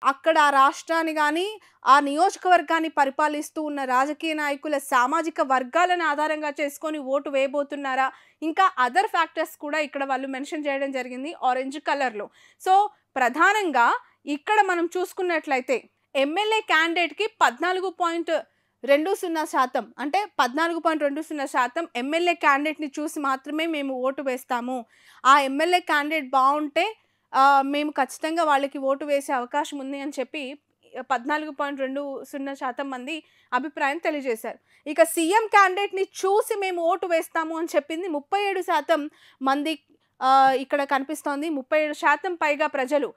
అక్కడ ఆ రాష్ట్రాన్ని గాని, ఆ నియోజకవర్గాన్ని పరిపాలిస్తూ ఉన్న రాజకీయ నాయకుల సామాజిక వర్గాలను ఆధారంగా చేసుకొని ఓటు వేయబోతున్నారా? ఇంకా అదర్ ఫ్యాక్టర్స్ కూడా ఇక్కడ వాళ్ళు మెన్షన్ చేయడం జరిగింది ఆరెంజ్ కలర్‌లో. సో, ప్రధానంగా ఇక్కడ మనం చూసుకున్నట్లయితే ఎమ్మెల్యే క్యాండిడేట్‌కి 14.20% అంటే 14.20% ఎమ్మెల్యే క్యాండిడేట్‌ని చూసి మాత్రమే మేము ఓటు వేస్తాము. ఆ ఎమ్మెల్యే క్యాండిడేట్ బావుంటే మేము ఖచ్చితంగా వాళ్ళకి ఓటు వేసే అవకాశం ఉంది అని చెప్పి 14.20% మంది అభిప్రాయం తెలియజేశారు. ఇక సీఎం క్యాండిడేట్‌ని చూసి మేము ఓటు వేస్తాము అని చెప్పింది 37% మంది ఇక్కడ కనిపిస్తోంది. 37% పైగా ప్రజలు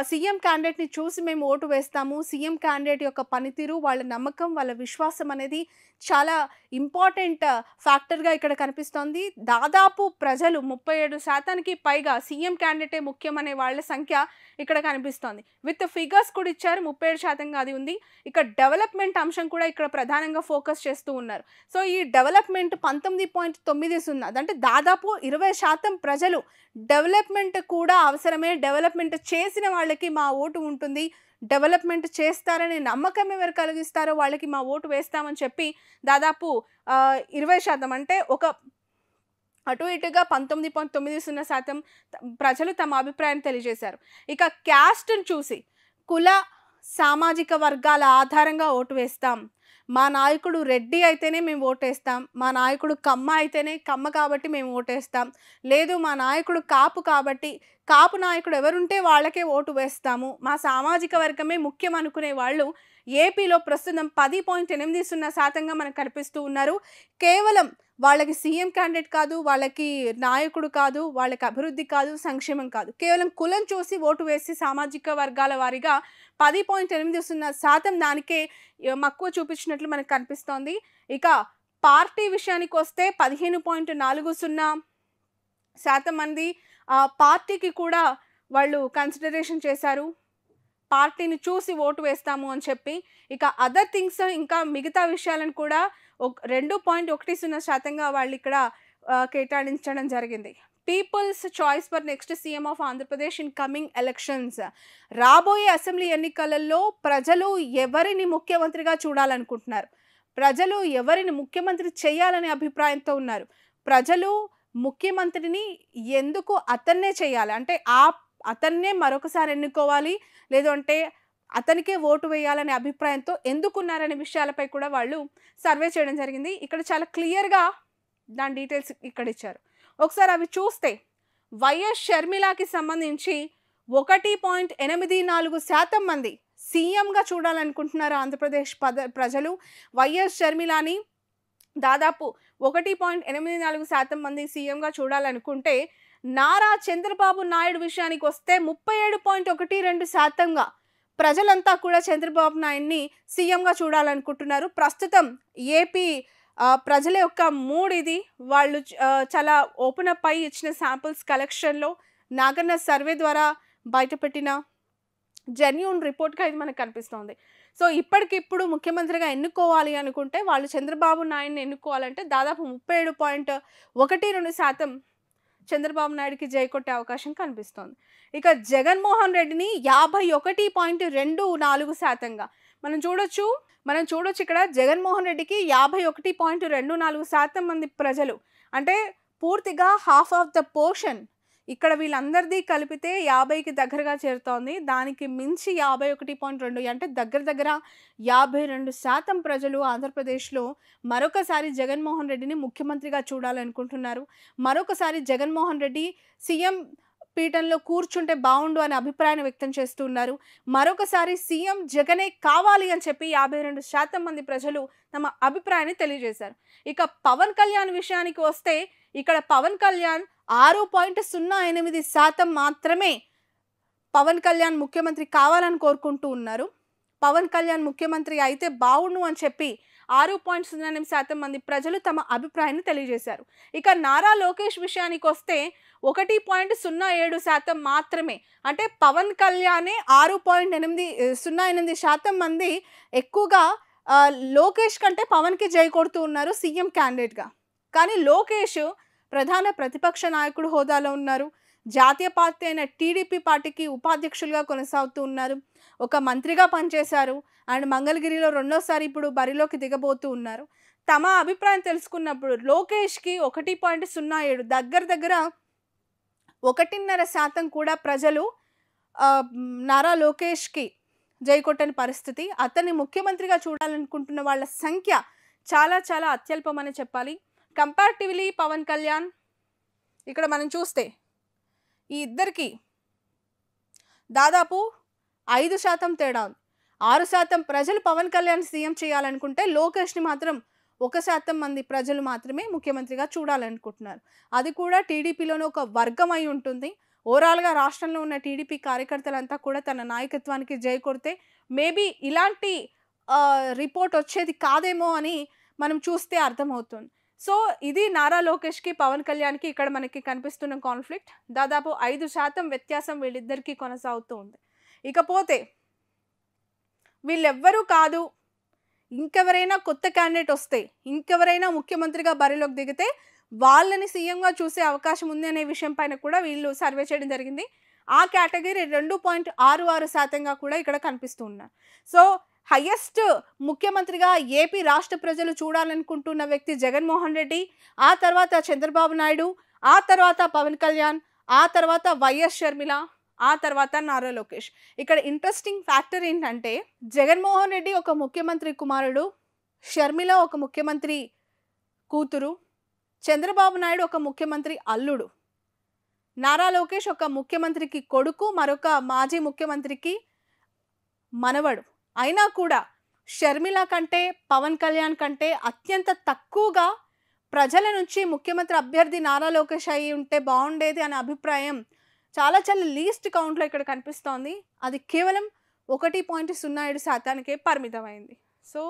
సీఎం క్యాండిడేట్‌ని చూసి మేము ఓటు వేస్తాము. సీఎం క్యాండిడేట్ యొక్క పనితీరు, వాళ్ళ నమ్మకం, వాళ్ళ విశ్వాసం అనేది చాలా ఇంపార్టెంట్ ఫ్యాక్టర్‌గా ఇక్కడ కనిపిస్తోంది. దాదాపు ప్రజలు 37%కి పైగా సీఎం క్యాండిడేటే ముఖ్యమనే వాళ్ళ సంఖ్య ఇక్కడ కనిపిస్తోంది. విత్ ఫిగర్స్ కూడా ఇచ్చారు. 37% అది ఉంది. ఇక డెవలప్‌మెంట్ అంశం కూడా ఇక్కడ ప్రధానంగా ఫోకస్ చేస్తూ ఉన్నారు. సో, ఈ డెవలప్‌మెంట్ 19.90 అదంటే దాదాపు 20% ప్రజలు డెవలప్‌మెంట్ కూడా అవసరమే. డెవలప్‌మెంట్ చేసిన వాళ్ళకి మా ఓటు ఉంటుంది. డెవలప్‌మెంట్ చేస్తారనే నమ్మకం ఎవరు కలిగిస్తారో వాళ్ళకి మా ఓటు వేస్తామని చెప్పి దాదాపు 20% అంటే ఒక అటు ఇటుగా 19.90% ప్రజలు తమ అభిప్రాయాన్ని తెలియజేశారు. ఇక క్యాస్ట్‌ని చూసి, కుల, సామాజిక వర్గాల ఆధారంగా ఓటు వేస్తాం. మా నాయకుడు రెడ్డి అయితేనే మేము ఓటేస్తాం. మా నాయకుడు కమ్మ అయితేనే కమ్మ కాబట్టి మేము ఓటేస్తాం. లేదు మా నాయకుడు కాపు కాబట్టి కాపు నాయకుడు ఎవరుంటే వాళ్ళకే ఓటు వేస్తాము. మా సామాజిక వర్గమే ముఖ్యం అనుకునే వాళ్ళు ఏపీలో ప్రస్తుతం 10.80% మనకు కనిపిస్తూ ఉన్నారు. కేవలం వాళ్ళకి సీఎం క్యాండిడేట్ కాదు, వాళ్ళకి నాయకుడు కాదు, వాళ్ళకి అభివృద్ధి కాదు, సంక్షేమం కాదు. కేవలం కులం చూసి ఓటు వేసి సామాజిక వర్గాల వారీగా 10.80% దానికే మక్కువ చూపించినట్లు మనకు కనిపిస్తోంది. ఇక పార్టీ విషయానికొస్తే 15.40% మంది పార్టీకి కూడా వాళ్ళు కన్సిడరేషన్ చేశారు. పార్టీని చూసి ఓటు వేస్తాము అని చెప్పి. ఇక అదర్ థింగ్స్ ఇంకా మిగతా విషయాలను కూడా 2.10% వాళ్ళిక్కడ కేటాయించడం జరిగింది. People's choice for next CM of Andhra Pradesh in coming elections. రాబోయే అసెంబ్లీ ఎన్నికలలో ప్రజలు ఎవరిని ముఖ్యమంత్రిగా చూడాలనుకుంటున్నారు? ప్రజలు ఎవరిని ముఖ్యమంత్రి చేయాలనే అభిప్రాయంతో ఉన్నారు? ప్రజలు ముఖ్యమంత్రిని ఎందుకు అతన్నే చేయాలి? అంటే అతన్నే మరొకసారి ఎన్నుకోవాలి. లేదు అంటే అతనికే ఓటు వేయాలనే అభిప్రాయంతో ఎందుకున్నారనే విషయాలపై కూడా వాళ్ళు సర్వే చేయడం జరిగింది. ఇక్కడ చాలా క్లియర్‌గా దాని డీటెయిల్స్ ఇక్కడ ఇచ్చారు. ఒకసారి అవి చూస్తే వైఎస్ షర్మిలకి సంబంధించి 1.84% మంది సీఎంగా చూడాలనుకుంటున్నారు ఆంధ్రప్రదేశ్ ప్రజలు. వైఎస్ షర్మిలని దాదాపు 1.84% మంది సీఎంగా చూడాలనుకుంటే, నారా చంద్రబాబు నాయుడు విషయానికొస్తే 37.12%గా ప్రజలంతా కూడా చంద్రబాబు నాయుడిని సీఎంగా చూడాలనుకుంటున్నారు. ప్రస్తుతం ఏపీ ప్రజల యొక్క మూడ్ ఇది. వాళ్ళు చాలా ఓపెన్ అప్ అయ్యి ఇచ్చిన శాంపిల్స్ కలెక్షన్‌లో నాగన్న సర్వే ద్వారా బయటపెట్టిన జెన్యూన్ రిపోర్ట్‌గా ఇది మనకు కనిపిస్తోంది. సో, ఇప్పటికిప్పుడు ముఖ్యమంత్రిగా ఎన్నుకోవాలి అనుకుంటే వాళ్ళు చంద్రబాబు నాయుడిని ఎన్నుకోవాలంటే దాదాపు 37.12% చంద్రబాబు నాయుడికి జై కొట్టే అవకాశం కనిపిస్తోంది. ఇక జగన్మోహన్ రెడ్డిని 51.24%గా మనం చూడొచ్చు ఇక్కడ జగన్మోహన్ రెడ్డికి 51.24% మంది ప్రజలు అంటే పూర్తిగా హాఫ్ ఆఫ్ ద పోర్షన్ ఇక్కడ వీళ్ళందరిది కలిపితే 50కి దగ్గరగా చేరుతోంది. దానికి మించి 51.2 అంటే దగ్గర 52% ప్రజలు ఆంధ్రప్రదేశ్‌లో మరొకసారి జగన్మోహన్ రెడ్డిని ముఖ్యమంత్రిగా చూడాలనుకుంటున్నారు. మరొకసారి జగన్మోహన్ రెడ్డి సీఎం పీఠంలో కూర్చుంటే బావుండు అనే అభిప్రాయాన్ని వ్యక్తం చేస్తున్నారు. మరొకసారి సీఎం జగనే కావాలి అని చెప్పి 52% మంది ప్రజలు తమ అభిప్రాయాన్ని తెలియజేశారు. ఇక పవన్ కళ్యాణ్ విషయానికి వస్తే ఇక్కడ పవన్ కళ్యాణ్ 6.08% మాత్రమే పవన్ కళ్యాణ్ ముఖ్యమంత్రి కావాలని కోరుకుంటూ ఉన్నారు. పవన్ కళ్యాణ్ ముఖ్యమంత్రి అయితే బావుండు అని చెప్పి 6.08% మంది ప్రజలు తమ అభిప్రాయాన్ని తెలియజేశారు. ఇక నారా లోకేష్ విషయానికొస్తే 1.07% మాత్రమే అంటే పవన్ కళ్యాణే 6.08% మంది ఎక్కువగా లోకేష్ కంటే పవన్‌కి జై కొడుతూ ఉన్నారు సీఎం క్యాండిడేట్‌గా. కానీ లోకేష్ ప్రధాన ప్రతిపక్ష నాయకుడు హోదాలో ఉన్నారు. జాతీయ పార్టీ అయిన టీడీపీ పార్టీకి ఉపాధ్యక్షులుగా కొనసాగుతూ ఉన్నారు. ఒక మంత్రిగా పనిచేశారు. అండ్ మంగళగిరిలో రెండోసారి ఇప్పుడు బరిలోకి దిగబోతూ ఉన్నారు. తమ అభిప్రాయం తెలుసుకున్నప్పుడు లోకేష్‌కి 1.07 దగ్గర దగ్గర 1.5% కూడా ప్రజలు నారా లోకేష్‌కి జై కొట్టని పరిస్థితి. అతన్ని ముఖ్యమంత్రిగా చూడాలనుకుంటున్న వాళ్ళ సంఖ్య చాలా చాలా అత్యల్పమని చెప్పాలి. కంపారిటివ్‌లీ పవన్ కళ్యాణ్ ఇక్కడ మనం చూస్తే ఈ ఇద్దరికి దాదాపు 5% తేడా ఉంది. 6% ప్రజలు పవన్ కళ్యాణ్ సీఎం చేయాలనుకుంటే లోకేష్‌ని మాత్రం 1% మంది ప్రజలు మాత్రమే ముఖ్యమంత్రిగా చూడాలనుకుంటున్నారు. అది కూడా టీడీపీలోనే ఒక వర్గం అయి ఉంటుంది. ఓవరాల్‌గా రాష్ట్రంలో ఉన్న టీడీపీ కార్యకర్తలంతా కూడా తన నాయకత్వానికి జై కొడితే మేబీ ఇలాంటి రిపోర్ట్ వచ్చేది కాదేమో అని మనం చూస్తే అర్థమవుతుంది. సో ఇది నారా లోకేష్‌కి, పవన్ కళ్యాణ్‌కి ఇక్కడ మనకి కనిపిస్తున్న కాన్ఫ్లిక్ట్. దాదాపు 5% వ్యత్యాసం వీళ్ళిద్దరికీ కొనసాగుతూ ఉంది. ఇకపోతే వీళ్ళెవ్వరూ కాదు, ఇంకెవరైనా కొత్త క్యాండిడేట్ వస్తే, ఇంకెవరైనా ముఖ్యమంత్రిగా బరిలోకి దిగితే వాళ్ళని సీఎంగా చూసే అవకాశం ఉంది అనే విషయం పైన కూడా వీళ్ళు సర్వే చేయడం జరిగింది. ఆ కేటగిరీ 2.66%గా కూడా ఇక్కడ కనిపిస్తూ ఉన్నారు. సో హైయెస్ట్ ముఖ్యమంత్రిగా ఏపీ రాష్ట్ర ప్రజలు చూడాలనుకుంటున్న వ్యక్తి జగన్మోహన్ రెడ్డి, ఆ తర్వాత చంద్రబాబు నాయుడు, ఆ తర్వాత పవన్ కళ్యాణ్, ఆ తర్వాత వైఎస్ షర్మిల, ఆ తర్వాత నారా లోకేష్. ఇక్కడ ఇంట్రెస్టింగ్ ఫ్యాక్టర్ ఏంటంటే జగన్మోహన్ రెడ్డి ఒక ముఖ్యమంత్రి కుమారుడు, షర్మిల ఒక ముఖ్యమంత్రి కూతురు, చంద్రబాబు నాయుడు ఒక ముఖ్యమంత్రి అల్లుడు, నారా లోకేష్ ఒక ముఖ్యమంత్రికి కొడుకు, మరొక మాజీ ముఖ్యమంత్రికి మనవడు. అయినా కూడా షర్మిల కంటే, పవన్ కళ్యాణ్ కంటే అత్యంత తక్కువగా ప్రజల నుంచి ముఖ్యమంత్రి అభ్యర్థి నారా లోకేష్ అయి ఉంటే బాగుండేది అనే అభిప్రాయం చాలా చాలా లీస్ట్ కౌంట్లో ఇక్కడ కనిపిస్తోంది. అది కేవలం 1.07%కే పరిమితమైంది. So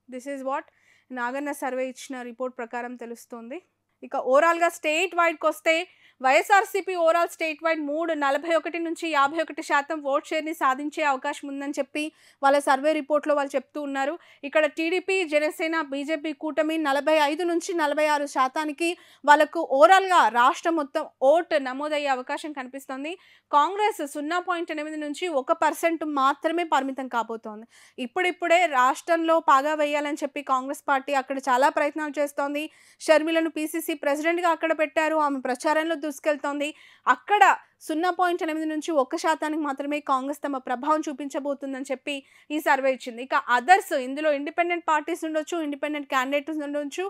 this is what Naganna survey ఇచ్చిన రిపోర్ట్ ప్రకారం తెలుస్తుంది. ఇక ఓవరాల్గా స్టేట్ వైడ్కి వస్తే వైఎస్ఆర్సీపీ ఓవరాల్ స్టేట్ వైడ్ 41 నుంచి 51% ఓట్ షేర్ని సాధించే అవకాశం ఉందని చెప్పి వాళ్ళ సర్వే రిపోర్ట్లో వాళ్ళు చెప్తూ ఉన్నారు. ఇక్కడ టీడీపీ, జనసేన, బీజేపీ కూటమి 45 నుంచి 46%కి వాళ్ళకు ఓవరాల్గా రాష్ట్రం మొత్తం ఓట్ నమోదయ్యే అవకాశం కనిపిస్తుంది. కాంగ్రెస్ 0.8 నుంచి 1% మాత్రమే పరిమితం కాబోతోంది. ఇప్పుడిప్పుడే రాష్ట్రంలో పాగా వేయాలని చెప్పి కాంగ్రెస్ పార్టీ అక్కడ చాలా ప్రయత్నాలు చేస్తోంది. షర్మిలను పీసీసీ ప్రెసిడెంట్గా అక్కడ పెట్టారు. ఆమె ప్రచారంలో దూసుకెళ్తోంది. అక్కడ 0.8 నుంచి 1% మాత్రమే కాంగ్రెస్ తమ ప్రభావం చూపించబోతుందని చెప్పి ఈ సర్వే ఇచ్చింది. ఇక అదర్స్ ఇందులో ఇండిపెండెంట్ పార్టీస్ ఉండొచ్చు, ఇండిపెండెంట్ క్యాండిడేట్స్ ఉండొచ్చు,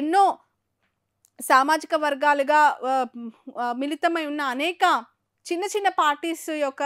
ఎన్నో సామాజిక వర్గాలుగా మిళితమై ఉన్న అనేక చిన్న చిన్న పార్టీస్ యొక్క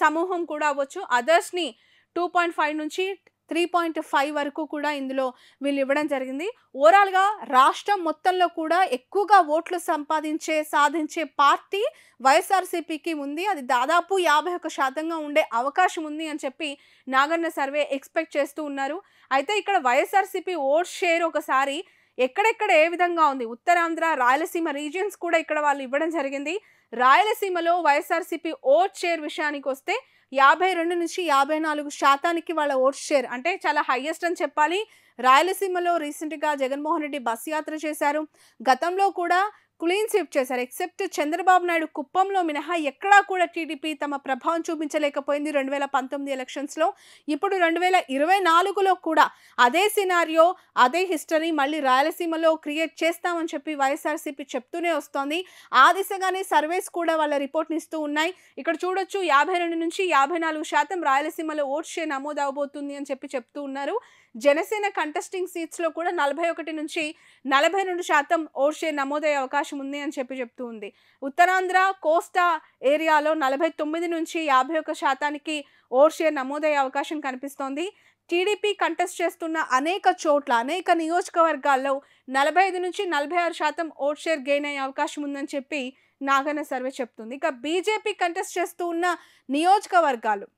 సమూహం కూడా అవ్వచ్చు. అదర్స్ని 2.5 నుంచి 3.5 వరకు కూడా ఇందులో వీళ్ళు ఇవ్వడం జరిగింది. ఓవరాల్గా రాష్ట్రం మొత్తంలో కూడా ఎక్కువగా ఓట్లు సాధించే పార్టీ వైఎస్ఆర్సీపీకి ఉంది. అది దాదాపు 51%గా ఉండే అవకాశం ఉంది అని చెప్పి నాగన్న సర్వే ఎక్స్పెక్ట్ చేస్తూ ఉన్నారు. అయితే ఇక్కడ వైఎస్ఆర్సీపీ ఓట్ షేర్ ఒకసారి ఎక్కడెక్కడ ఏ విధంగా ఉంది, ఉత్తరాంధ్ర, రాయలసీమ రీజియన్స్ కూడా ఇక్కడ వాళ్ళు ఇవ్వడం జరిగింది. రాయలసీమలో వైఎస్ఆర్సీపీ ఓట్ షేర్ విషయానికి వస్తే 52 నుంచి 54%కి వాళ్ళ ఓట్ షేర్, అంటే చాలా హైయెస్ట్ అని చెప్పాలి. రాయలసీమలో రీసెంట్గా జగన్మోహన్ రెడ్డి బస్ యాత్ర చేశారు. గతంలో కూడా క్లీన్ స్వీప్ చేశారు. ఎక్సెప్ట్ చంద్రబాబు నాయుడు కుప్పంలో మినహా ఎక్కడా కూడా టీడీపీ తమ ప్రభావం చూపించలేకపోయింది 2019 ఎలక్షన్స్లో. ఇప్పుడు 2024లో కూడా అదే సినారియో, అదే హిస్టరీ మళ్ళీ రాయలసీమలో క్రియేట్ చేస్తామని చెప్పి వైఎస్ఆర్సీపీ చెప్తూనే వస్తోంది. ఆ దిశగానే సర్వేస్ కూడా వాళ్ళ రిపోర్ట్ని ఇస్తూ ఉన్నాయి. ఇక్కడ చూడొచ్చు 52 నుంచి 54% రాయలసీమలో ఓట్ షేర్ నమోదు అవబోతుంది అని చెప్పి చెప్తూ ఉన్నారు. జనసేన కంటెస్టింగ్ సీట్స్లో కూడా 41 నుంచి 42% ఓట్ షేర్ నమోదయ్యే అవకాశం ఉంది అని చెప్పి చెప్తూ ఉంది. ఉత్తరాంధ్ర, కోస్టా ఏరియాలో 49 నుంచి 51%కి ఓట్ షేర్ నమోదయ్యే అవకాశం కనిపిస్తోంది. టీడీపీ కంటెస్ట్ చేస్తున్న అనేక చోట్ల, అనేక నియోజకవర్గాల్లో 45 నుంచి 46% ఓట్ షేర్ గెయిన్ అయ్యే అవకాశం ఉందని చెప్పి నాగన్న సర్వే చెప్తుంది. ఇక బీజేపీ కంటెస్ట్ చేస్తూ ఉన్న నియోజకవర్గాలు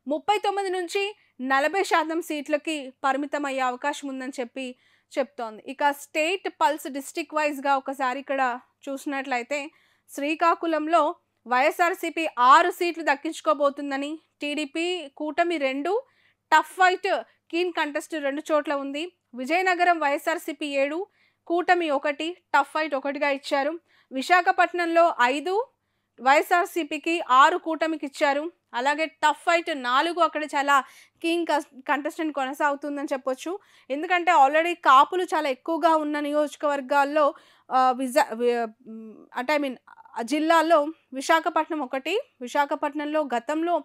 39 నుంచి 40% సీట్లకి పరిమితం అయ్యే అవకాశం ఉందని చెప్పి చెప్తోంది. ఇక స్టేట్ పల్స్ డిస్ట్రిక్ట్ వైజ్గా ఒకసారి ఇక్కడ చూసినట్లయితే శ్రీకాకుళంలో వైఎస్ఆర్సీపీ 6 సీట్లు దక్కించుకోబోతుందని, టీడీపీ కూటమి 2, టఫ్ ఫైట్ కీన్ కంటెస్ట్ 2 చోట్ల ఉంది. విజయనగరం వైఎస్ఆర్సీపీ 7, కూటమి 1, టఫ్ ఫైట్ 1గా ఇచ్చారు. విశాఖపట్నంలో 5, వైఎస్ఆర్సీపీకి 6 కూటమికి ఇచ్చారు. అలాగే టఫ్ ఫైట్ 4 అక్కడ చాలా కంటెస్టెంట్ కొనసాగుతుందని చెప్పొచ్చు. ఎందుకంటే ఆల్రెడీ కాపులు చాలా ఎక్కువగా ఉన్న నియోజకవర్గాల్లో అంటే జిల్లాల్లో విశాఖపట్నం ఒకటి. విశాఖపట్నంలో గతంలో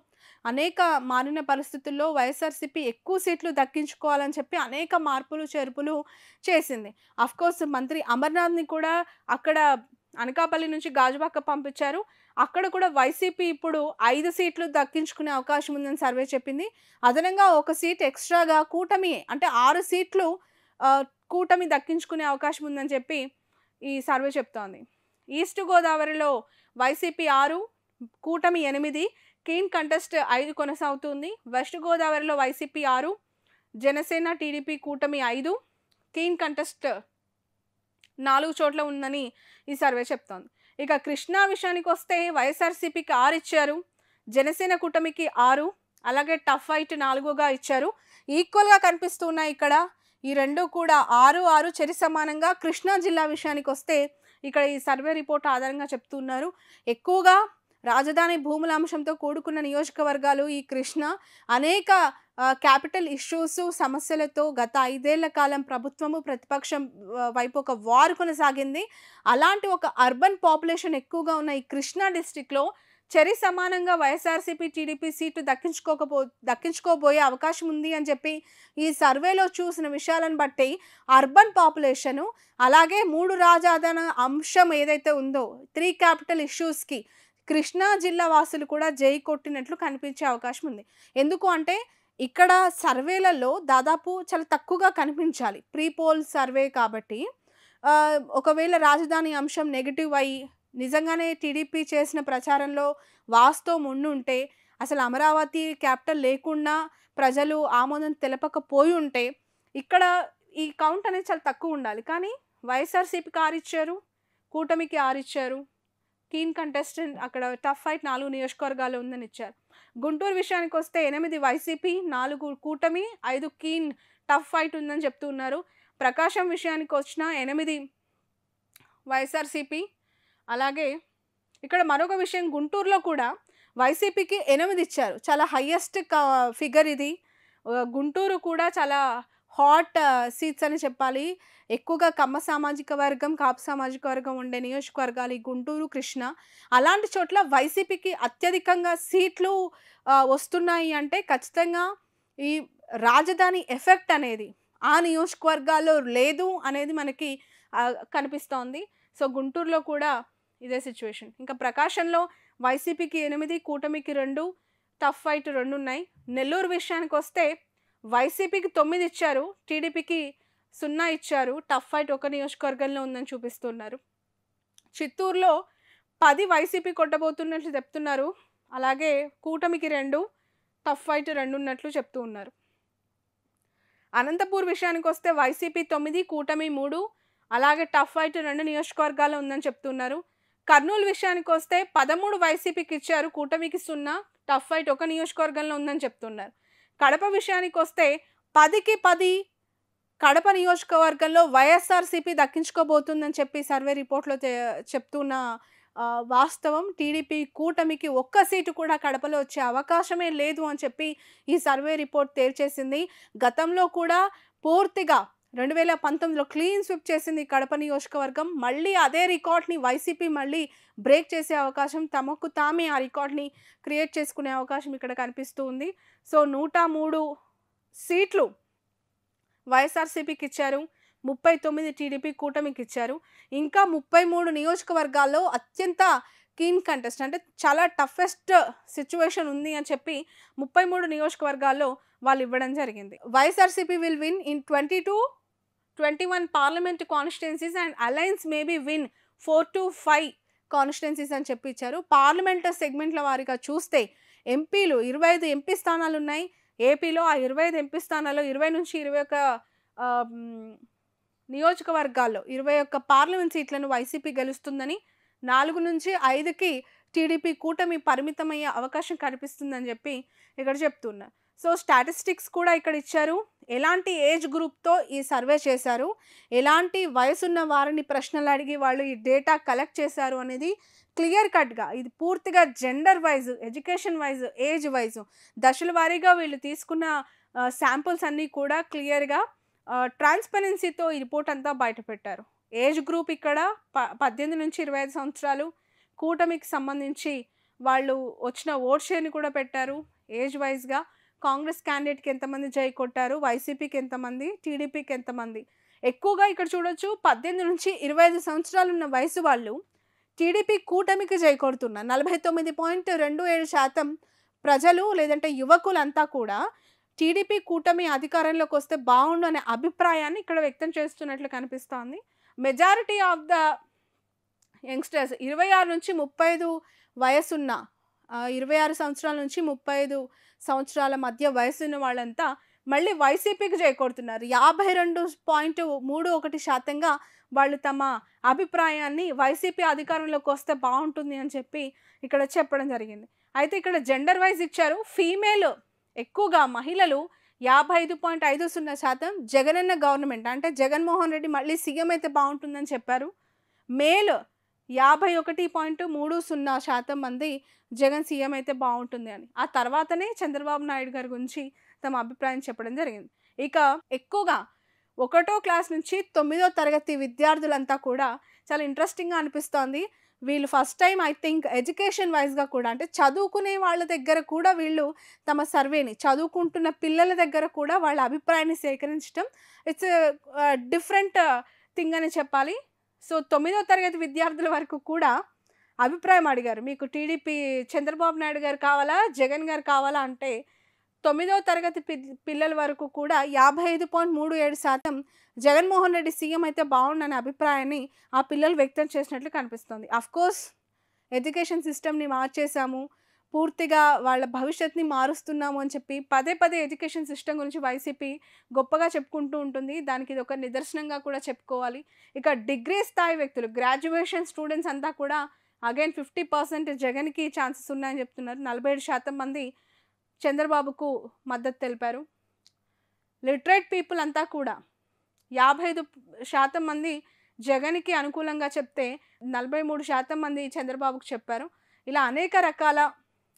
అనేక మారిన పరిస్థితుల్లో వైఎస్ఆర్సీపీ ఎక్కువ సీట్లు దక్కించుకోవాలని చెప్పి అనేక మార్పులు, చేర్పులు చేసింది. ఆఫ్‌కోర్స్ మంత్రి అమర్నాథ్‌ని కూడా అక్కడ అనకాపల్లి నుంచి గాజువాక పంపించారు. అక్కడ కూడా వైసీపీ ఇప్పుడు 5 సీట్లు దక్కించుకునే అవకాశం ఉందని సర్వే చెప్పింది. అదనంగా ఒక సీట్ ఎక్స్‌ట్రాగా కూటమి అంటే 6 సీట్లు కూటమి దక్కించుకునే అవకాశం ఉందని చెప్పి ఈ సర్వే చెప్తోంది. ఈస్ట్ గోదావరిలో వైసీపీ 6, కూటమి 8, కీన్ కంటెస్ట్ 5 కొనసాగుతుంది. వెస్ట్ గోదావరిలో వైసీపీ 6, జనసేన, టీడీపీ కూటమి 5, కీన్ కంటెస్ట్ 4 చోట్ల ఉందని ఈ సర్వే చెప్తోంది. ఇక కృష్ణా విషయానికొస్తే వైఎస్ఆర్సీపీకి 6 ఇచ్చారు. జనసేన కూటమికి 6, అలాగే టఫ్ ఫైట్ 4గా ఇచ్చారు. ఈక్వల్‌గా కనిపిస్తున్నాయి ఇక్కడ. ఈ 2 కూడా 6, 6 చెరి సమానంగా. కృష్ణా జిల్లా విషయానికొస్తే ఇక్కడ ఈ సర్వే రిపోర్ట్ ఆధారంగా చెప్తున్నారు. ఎక్కువగా రాజధాని భూముల అంశంతో కూడుకున్న నియోజకవర్గాలు ఈ కృష్ణ. అనేక క్యాపిటల్ ఇష్యూస్, సమస్యలతో గత 5 ఏళ్ల కాలం ప్రభుత్వము, ప్రతిపక్షం వైపు ఒక వార్ కొనసాగింది. అలాంటి ఒక అర్బన్ పాపులేషన్ ఎక్కువగా ఉన్న ఈ కృష్ణా డిస్ట్రిక్ట్‌లో చెరి సమానంగా వైఎస్ఆర్సీపీ, టీడీపీ సీట్లు దక్కించుకోబోయే అవకాశం ఉంది అని చెప్పి ఈ సర్వేలో చూసిన విషయాలను బట్టి అర్బన్ పాపులేషను, అలాగే 3 రాజధాని అంశం ఏదైతే ఉందో 3 క్యాపిటల్ ఇష్యూస్‌కి కృష్ణా జిల్లా వాసులు కూడా జై కొట్టినట్లు కనిపించే అవకాశం ఉంది. ఎందుకు అంటే ఇక్కడ సర్వేలలో దాదాపు చాలా తక్కువగా కనిపించాలి. ప్రీ పోల్ సర్వే కాబట్టి ఒకవేళ రాజధాని అంశం నెగెటివ్ అయ్యి నిజంగానే టీడీపీ చేసిన ప్రచారంలో వాస్తవం ఉండుంటే, అసలు అమరావతి క్యాపిటల్ లేకుండా ప్రజలు ఆమోదం తెలపకపోయి ఉంటే ఇక్కడ ఈ కౌంట్ అనేది చాలా తక్కువ ఉండాలి. కానీ వైఎస్ఆర్సీపీకి 6 ఇచ్చారు, కూటమికి 6 ఇచ్చారు. కీన్ కంటెస్టెంట్ అక్కడ టఫ్ ఫైట్ 4 నియోజకవర్గాల్లో ఉందని ఇచ్చారు. గుంటూరు విషయానికొస్తే 8 వైసీపీ, 4 కూటమి, 5 కీన్ టఫ్ ఫైట్ ఉందని చెప్తున్నారు. ప్రకాశం విషయానికి వచ్చిన 8 వైఎస్ఆర్సీపీ. అలాగే ఇక్కడ మరొక విషయం, గుంటూరులో కూడా వైసీపీకి 8 ఇచ్చారు. చాలా హైయెస్ట్ ఫిగర్ ఇది. గుంటూరు కూడా చాలా హాట్ సీట్స్ అని చెప్పాలి. ఎక్కువగా కమ్మ సామాజిక వర్గం, కాపు సామాజిక వర్గం ఉండే నియోజకవర్గాలు ఈ గుంటూరు, కృష్ణ. అలాంటి చోట్ల వైసీపీకి అత్యధికంగా సీట్లు వస్తున్నాయి అంటే ఖచ్చితంగా ఈ రాజధాని ఎఫెక్ట్ అనేది ఆ నియోజకవర్గాల్లో లేదు అనేది మనకి కనిపిస్తోంది. సో గుంటూరులో కూడా ఇదే సిచ్యువేషన్. ఇంకా ప్రకాశంలో వైసీపీకి 8, కూటమికి 2, టఫ్ ఫైట్ 2 ఉన్నాయి. నెల్లూరు విషయానికి వస్తే వైసీపీకి 9 ఇచ్చారు, టీడీపీకి 0 ఇచ్చారు. టఫ్ ఫైట్ ఒక నియోజకవర్గంలో ఉందని చూపిస్తున్నారు. చిత్తూరులో 10 వైసీపీ కొట్టబోతున్నట్లు చెప్తున్నారు. అలాగే కూటమికి 2, టఫ్ ఫైట్ 2 ఉన్నట్లు చెప్తూ ఉన్నారు. అనంతపూర్ విషయానికి వస్తే వైసీపీ 9, కూటమి 3, అలాగే టఫ్ ఫైట్ 2 నియోజకవర్గాల్లో ఉందని చెప్తున్నారు. కర్నూలు విషయానికి వస్తే 13 వైసీపీకి ఇచ్చారు, కూటమికి 0, టఫ్ ఫైట్ ఒక నియోజకవర్గంలో ఉందని చెప్తున్నారు. కడప విషయానికి వస్తే 10కి 10 కడప నియోజకవర్గంలో వైఎస్ఆర్సీపీ దక్కించుకోబోతుందని చెప్పి సర్వే రిపోర్ట్లో చెప్తున్న వాస్తవం. టీడీపీ కూటమికి ఒక్క సీటు కూడా కడపలో వచ్చే అవకాశమే లేదు అని చెప్పి ఈ సర్వే రిపోర్ట్ తేల్చేసింది. గతంలో కూడా పూర్తిగా 2019లో క్లీన్ స్విప్ చేసింది కడప నియోజకవర్గం. మళ్ళీ అదే రికార్డ్ని వైసీపీ మళ్ళీ బ్రేక్ చేసే అవకాశం, తమకు తామే ఆ రికార్డ్ని క్రియేట్ చేసుకునే అవకాశం ఇక్కడ కనిపిస్తూ ఉంది. సో 103 సీట్లు వైఎస్ఆర్సీపీకి ఇచ్చారు, 39 టీడీపీ కూటమికి ఇచ్చారు. ఇంకా 33 నియోజకవర్గాల్లో అత్యంత కీన్ కంటెస్ట్ అంటే చాలా టఫెస్ట్ సిచ్యువేషన్ ఉంది అని చెప్పి 33 నియోజకవర్గాల్లో వాళ్ళు ఇవ్వడం జరిగింది. YSRCP will win in 21 parliament constituencies and alliance maybe win 4 to 5 constituencies అని చెప్పి ఇచ్చారు. పార్లమెంట్ సెగ్మెంట్ల వారిగా చూస్తే ఎంపీలు 25 ఎంపీ స్థానాలు ఉన్నాయి ఏపీలో. ఆ 25 ఎంపీ స్థానాల్లో 20 నుంచి 21 నియోజకవర్గాల్లో 21 పార్లమెంట్ సీట్లను వైసీపీ గెలుస్తుందని, 4 నుంచి 5కి టీడీపీ కూటమి పరిమితమయ్యే అవకాశం కనిపిస్తుందని చెప్పి ఇక్కడ చెప్తున్నారు. సో స్టాటిస్టిక్స్ కూడా ఇక్కడ ఇచ్చారు. ఎలాంటి ఏజ్ గ్రూప్తో ఈ సర్వే చేశారు, ఎలాంటి వయసున్న వారిని ప్రశ్నలు అడిగి వాళ్ళు ఈ డేటా కలెక్ట్ చేశారు అనేది క్లియర్ కట్‌గా ఇది పూర్తిగా gender wise, education wise, age wise దశల వారీగా వీళ్ళు తీసుకున్న శాంపుల్స్ అన్నీ కూడా క్లియర్‌గా ట్రాన్స్‌పరెన్సీతో ఈ రిపోర్ట్ అంతా బయటపెట్టారు. ఏజ్ గ్రూప్ ఇక్కడ 18-25 సంవత్సరాలు. కూటమికి సంబంధించి వాళ్ళు వచ్చిన ఓట్ షేర్‌ని కూడా పెట్టారు ఏజ్ వైస్‌గా. కాంగ్రెస్ క్యాండిడేట్‌కి ఎంతమంది జై కొట్టారు, వైసీపీకి ఎంతమంది, టీడీపీకి ఎంతమంది. ఎక్కువగా ఇక్కడ చూడొచ్చు 18-25 సంవత్సరాలు ఉన్న వయసు వాళ్ళు టీడీపీ కూటమికి జై కొడుతున్నారు. 49.27% ప్రజలు లేదంటే యువకులంతా కూడా టీడీపీ కూటమి అధికారంలోకి వస్తే బావుండు అనే అభిప్రాయాన్ని ఇక్కడ వ్యక్తం చేస్తున్నట్లు కనిపిస్తోంది. మెజారిటీ ఆఫ్ ద యంగ్‌స్టర్స్ 26-35 వయసున్న 26 సంవత్సరాల నుంచి 35 సంవత్సరాల మధ్య వయసున్న వాళ్ళంతా మళ్ళీ వైసీపీకి జై కొడుతున్నారు. 52.31% వాళ్ళు తమ అభిప్రాయాన్ని వైసీపీ అధికారంలోకి వస్తే బావుంటుంది అని చెప్పి ఇక్కడ చెప్పడం జరిగింది. అయితే ఇక్కడ జెండర్ వైస్ ఇచ్చారు. ఫీమేల్ ఎక్కువగా మహిళలు 55.50% జగనన్న గవర్నమెంట్ అంటే జగన్మోహన్ రెడ్డి మళ్ళీ సీఎం అయితే బావుంటుందని చెప్పారు. మేల్ 51.30% మంది జగన్ సీఎం అయితే బావుంటుంది అని. ఆ తర్వాతనే చంద్రబాబు నాయుడు గారి గురించి తమ అభిప్రాయం చెప్పడం జరిగింది. ఇక ఎక్కువగా 1వ క్లాస్ నుంచి 9వ తరగతి విద్యార్థులంతా కూడా చాలా ఇంట్రెస్టింగ్‌గా అనిపిస్తోంది. వీళ్ళు first time I think education వైస్‌గా కూడా అంటే చదువుకునే వాళ్ళ దగ్గర కూడా వీళ్ళు తమ సర్వేని చదువుకుంటున్న పిల్లల దగ్గర కూడా వాళ్ళ అభిప్రాయాన్ని సేకరించడం ఇట్స్ డిఫరెంట్ థింగ్ అని చెప్పాలి. సో 9వ తరగతి విద్యార్థుల వరకు కూడా అభిప్రాయం అడిగారు. మీకు టీడీపీ చంద్రబాబు నాయుడు గారు కావాలా, జగన్ గారు కావాలా అంటే 9వ తరగతి పిల్లల వరకు కూడా 55.37% జగన్మోహన్ రెడ్డి సీఎం అయితే బావుండనే అభిప్రాయాన్ని ఆ పిల్లలు వ్యక్తం చేసినట్లు కనిపిస్తోంది. అఫ్‌కోర్స్ ఎడ్యుకేషన్ సిస్టమ్‌ని మార్చేసాము, పూర్తిగా వాళ్ళ భవిష్యత్తుని మారుస్తున్నాము అని చెప్పి పదే పదే ఎడ్యుకేషన్ సిస్టమ్ గురించి వైసీపీ గొప్పగా చెప్పుకుంటూ ఉంటుంది. దానికి ఇది ఒక నిదర్శనంగా కూడా చెప్పుకోవాలి. ఇక డిగ్రీ స్థాయి వ్యక్తులు గ్రాడ్యుయేషన్ స్టూడెంట్స్ అంతా కూడా అగైన్ 50% జగన్‌కి ఛాన్సెస్ ఉన్నాయని చెప్తున్నారు. 47% మంది చంద్రబాబుకు మద్దతు తెలిపారు. లిటరేట్ పీపుల్ అంతా కూడా 55% మంది జగన్‌కి అనుకూలంగా చెప్తే 43% మంది చంద్రబాబుకు చెప్పారు. ఇలా అనేక రకాల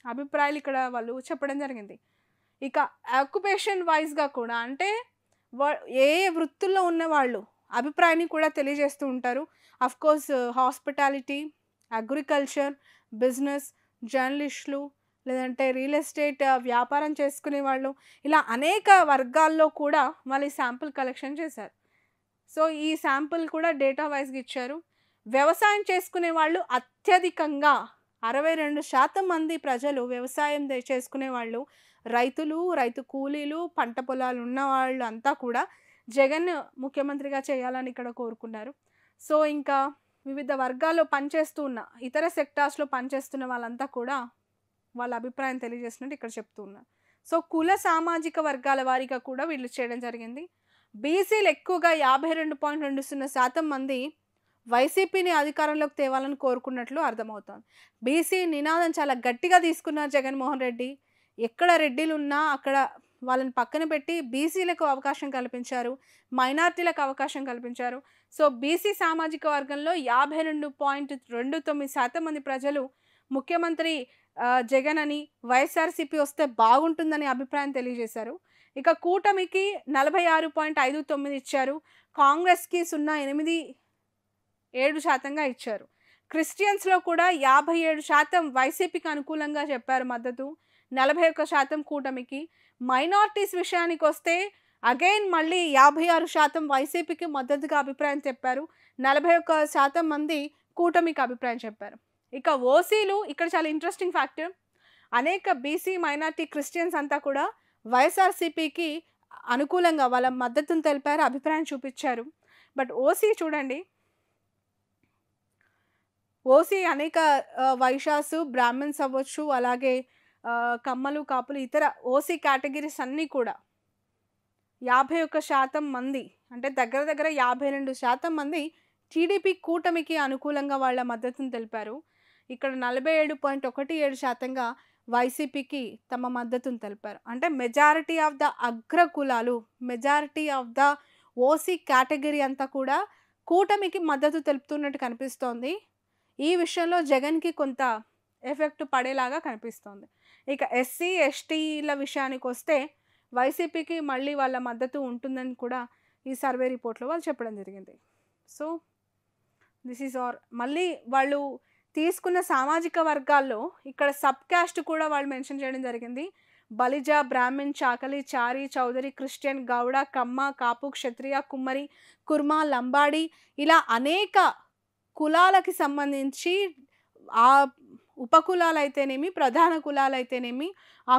అభిప్రాయాలు ఇక్కడ వాళ్ళు చెప్పడం జరిగింది. ఇక ఆక్యుపేషన్ వైస్‌గా కూడా అంటే ఏ ఏ వృత్తుల్లో ఉన్నవాళ్ళు అభిప్రాయాన్ని కూడా తెలియజేస్తూ ఉంటారు. అఫ్‌కోర్స్ హాస్పిటాలిటీ, అగ్రికల్చర్, బిజినెస్, జర్నలిస్టులు లేదంటే రియల్ ఎస్టేట్ వ్యాపారం చేసుకునే వాళ్ళు ఇలా అనేక వర్గాల్లో కూడా వాళ్ళు ఈ శాంపుల్ కలెక్షన్ చేశారు. సో ఈ శాంపుల్ కూడా డేటా వైస్‌గా ఇచ్చారు. వ్యవసాయం చేసుకునే వాళ్ళు అత్యధికంగా 62% మంది ప్రజలు వ్యవసాయం చేసుకునే వాళ్ళు రైతులు, రైతు కూలీలు, పంట పొలాలు ఉన్నవాళ్ళు అంతా కూడా జగన్ ముఖ్యమంత్రిగా చేయాలని ఇక్కడ కోరుకున్నారు. సో ఇంకా వివిధ వర్గాల్లో పనిచేస్తూ ఉన్న ఇతర సెక్టార్స్‌లో పనిచేస్తున్న వాళ్ళంతా కూడా వాళ్ళ అభిప్రాయం తెలియజేసినట్టు ఇక్కడ చెప్తూ ఉన్నారు. సో కుల సామాజిక వర్గాల వారీగా కూడా వీళ్ళు చేయడం జరిగింది. బీసీలు ఎక్కువగా 52.20% మంది వైసీపీని అధికారంలోకి తేవాలని కోరుకున్నట్లు అర్థమవుతోంది. బీసీ నినాదం చాలా గట్టిగా తీసుకున్నారు జగన్మోహన్ రెడ్డి. ఎక్కడ రెడ్డిలు ఉన్నా అక్కడ వాళ్ళని పక్కన పెట్టి బీసీలకు అవకాశం కల్పించారు, మైనారిటీలకు అవకాశం కల్పించారు. సో బీసీ సామాజిక వర్గంలో 52.29% మంది ప్రజలు ముఖ్యమంత్రి జగన్ అని, వైఎస్ఆర్సీపీ వస్తే బాగుంటుందని అభిప్రాయం తెలియజేశారు. ఇక కూటమికి 46.59 ఇచ్చారు, కాంగ్రెస్‌కి 0.87% ఇచ్చారు. క్రిస్టియన్స్‌లో కూడా 57% వైసీపీకి అనుకూలంగా చెప్పారు మద్దతు, 41% కూటమికి. మైనారిటీస్ విషయానికి వస్తే అగైన్ మళ్ళీ 56% వైసీపీకి మద్దతుగా అభిప్రాయం చెప్పారు, 41% మంది కూటమికి అభిప్రాయం చెప్పారు. ఇక ఓసీలు ఇక్కడ చాలా ఇంట్రెస్టింగ్ ఫ్యాక్టర్. అనేక బీసీ, మైనారిటీ, క్రిస్టియన్స్ అంతా కూడా వైఎస్ఆర్సీపీకి అనుకూలంగా వాళ్ళ మద్దతును తెలిపారు, అభిప్రాయం చూపించారు. బట్ ఓసీ చూడండి, ఓసీ అనేక వైశ్యాసు, బ్రాహ్మణ్స్ అవ్వచ్చు, అలాగే కమ్మలు, కాపులు, ఇతర ఓసీ కేటగిరీస్ అన్నీ కూడా 51% మంది అంటే దగ్గర దగ్గర 52% మంది టీడీపీ కూటమికి అనుకూలంగా వాళ్ళ మద్దతును తెలిపారు. ఇక్కడ 47.17% వైసీపీకి తమ మద్దతును తెలిపారు. అంటే మెజారిటీ ఆఫ్ ద అగ్రకులాలు, majority of the OC category అంతా కూడా కూటమికి మద్దతు తెలుపుతున్నట్టు కనిపిస్తోంది. ఈ విషయంలో జగన్‌కి కొంత ఎఫెక్ట్ పడేలాగా కనిపిస్తోంది. ఇక ఎస్సీ, ఎస్టీల విషయానికొస్తే వైసీపీకి మళ్ళీ వాళ్ళ మద్దతు ఉంటుందని కూడా ఈ సర్వే రిపోర్ట్‌లో వాళ్ళు చెప్పడం జరిగింది. సో, దిస్ ఈజ్ ఆర్ మళ్ళీ వాళ్ళు తీసుకున్న సామాజిక వర్గాల్లో ఇక్కడ సబ్ కాస్ట్ కూడా వాళ్ళు మెన్షన్ చేయడం జరిగింది. బలిజ, బ్రాహ్మిన్, చాకలి, చారి, చౌదరి, క్రిస్టియన్, గౌడ, కమ్మ, కాపు, క్షత్రియ, కుమ్మరి, కుర్మ, లంబాడి ఇలా అనేక కులాలకి సంబంధించి ఆ ఉపకులాలైతేనేమి, ప్రధాన కులాలైతేనేమి, ఆ